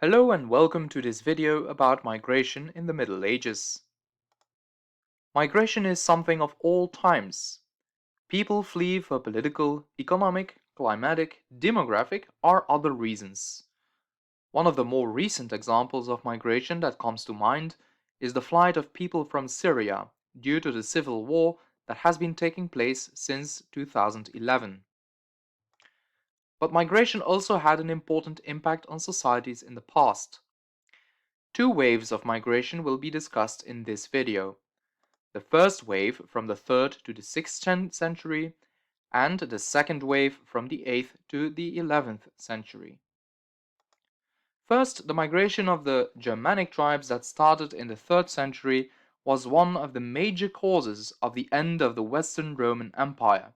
Hello and welcome to this video about migration in the Middle Ages. Migration is something of all times. People flee for political, economic, climatic, demographic, or other reasons. One of the more recent examples of migration that comes to mind is the flight of people from Syria due to the civil war that has been taking place since 2011. But migration also had an important impact on societies in the past. Two waves of migration will be discussed in this video. The first wave from the 3rd to the 6th century, and the second wave from the 8th to the 11th century. First, the migration of the Germanic tribes that started in the 3rd century was one of the major causes of the end of the Western Roman Empire.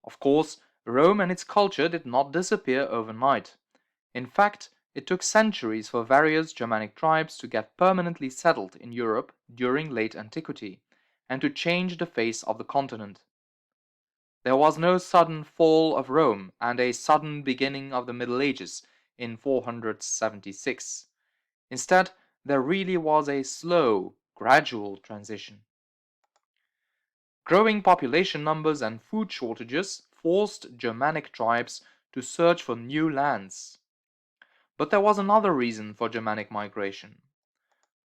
Of course, Rome and its culture did not disappear overnight. In fact, it took centuries for various Germanic tribes to get permanently settled in Europe during late antiquity, and to change the face of the continent. There was no sudden fall of Rome and a sudden beginning of the Middle Ages in 476. Instead, there really was a slow, gradual transition. Growing population numbers and food shortages forced Germanic tribes to search for new lands. But there was another reason for Germanic migration.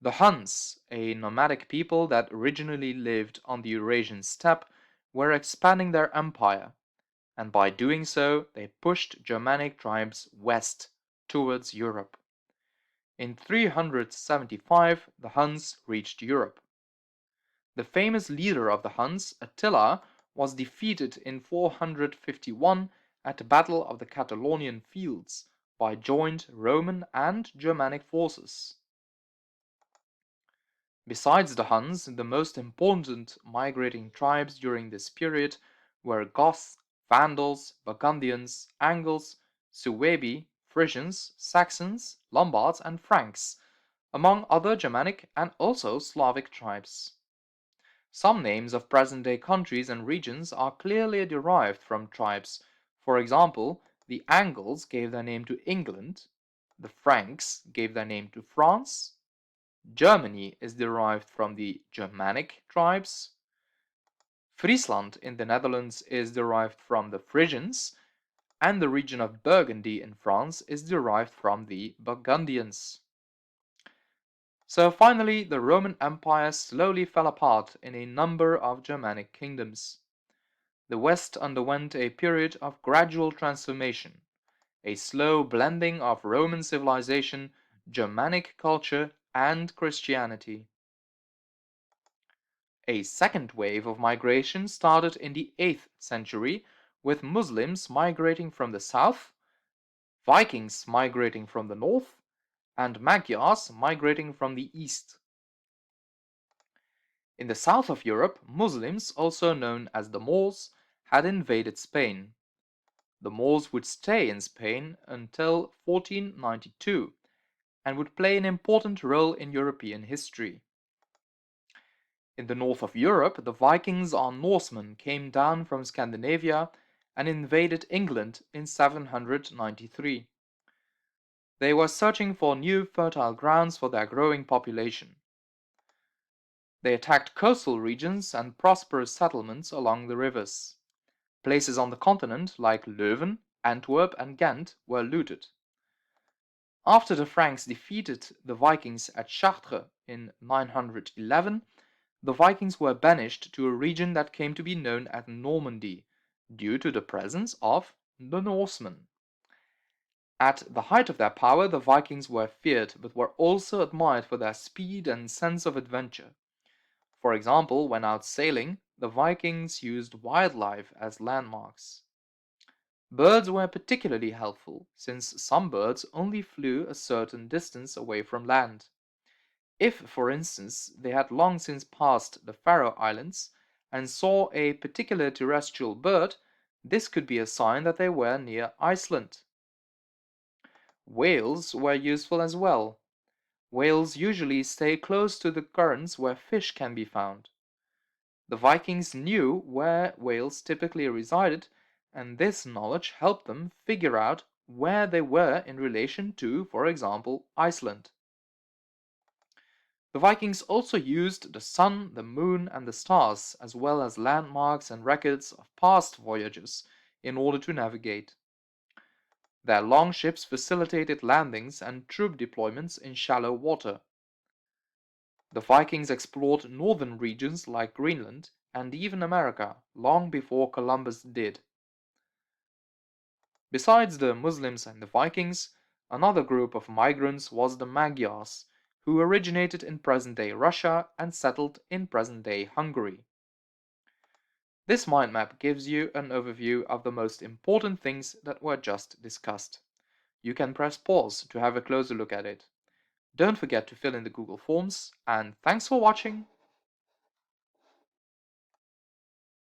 The Huns, a nomadic people that originally lived on the Eurasian steppe, were expanding their empire, and by doing so they pushed Germanic tribes west towards Europe. In 375, the Huns reached Europe. The famous leader of the Huns, Attila, was defeated in 451 at the Battle of the Catalaunian Fields by joint Roman and Germanic forces. Besides the Huns, the most important migrating tribes during this period were Goths, Vandals, Burgundians, Angles, Suebi, Frisians, Saxons, Lombards, and Franks, among other Germanic and also Slavic tribes. Some names of present-day countries and regions are clearly derived from tribes. For example, the Angles gave their name to England, the Franks gave their name to France, Germany is derived from the Germanic tribes, Friesland in the Netherlands is derived from the Frisians, and the region of Burgundy in France is derived from the Burgundians. So finally, the Roman Empire slowly fell apart in a number of Germanic kingdoms. The West underwent a period of gradual transformation, a slow blending of Roman civilization, Germanic culture, and Christianity. A second wave of migration started in the 8th century, with Muslims migrating from the south, Vikings migrating from the north, and Magyars migrating from the east. In the south of Europe, Muslims, also known as the Moors, had invaded Spain. The Moors would stay in Spain until 1492 and would play an important role in European history. In the north of Europe, the Vikings or Norsemen came down from Scandinavia and invaded England in 793. They were searching for new fertile grounds for their growing population. They attacked coastal regions and prosperous settlements along the rivers. Places on the continent like Leuven, Antwerp, and Ghent were looted. After the Franks defeated the Vikings at Chartres in 911, the Vikings were banished to a region that came to be known as Normandy, due to the presence of the Norsemen. At the height of their power, the Vikings were feared, but were also admired for their speed and sense of adventure. For example, when out sailing, the Vikings used wildlife as landmarks. Birds were particularly helpful, since some birds only flew a certain distance away from land. If, for instance, they had long since passed the Faroe Islands and saw a particular terrestrial bird, this could be a sign that they were near Iceland. Whales were useful as well. Whales usually stay close to the currents where fish can be found. The Vikings knew where whales typically resided, and this knowledge helped them figure out where they were in relation to, for example, Iceland. The Vikings also used the sun, the moon, and the stars, as well as landmarks and records of past voyages, in order to navigate. Their long ships facilitated landings and troop deployments in shallow water. The Vikings explored northern regions like Greenland and even America long before Columbus did. Besides the Muslims and the Vikings, another group of migrants was the Magyars, who originated in present-day Russia and settled in present-day Hungary. This mind map gives you an overview of the most important things that were just discussed. You can press pause to have a closer look at it. Don't forget to fill in the Google Forms, and thanks for watching!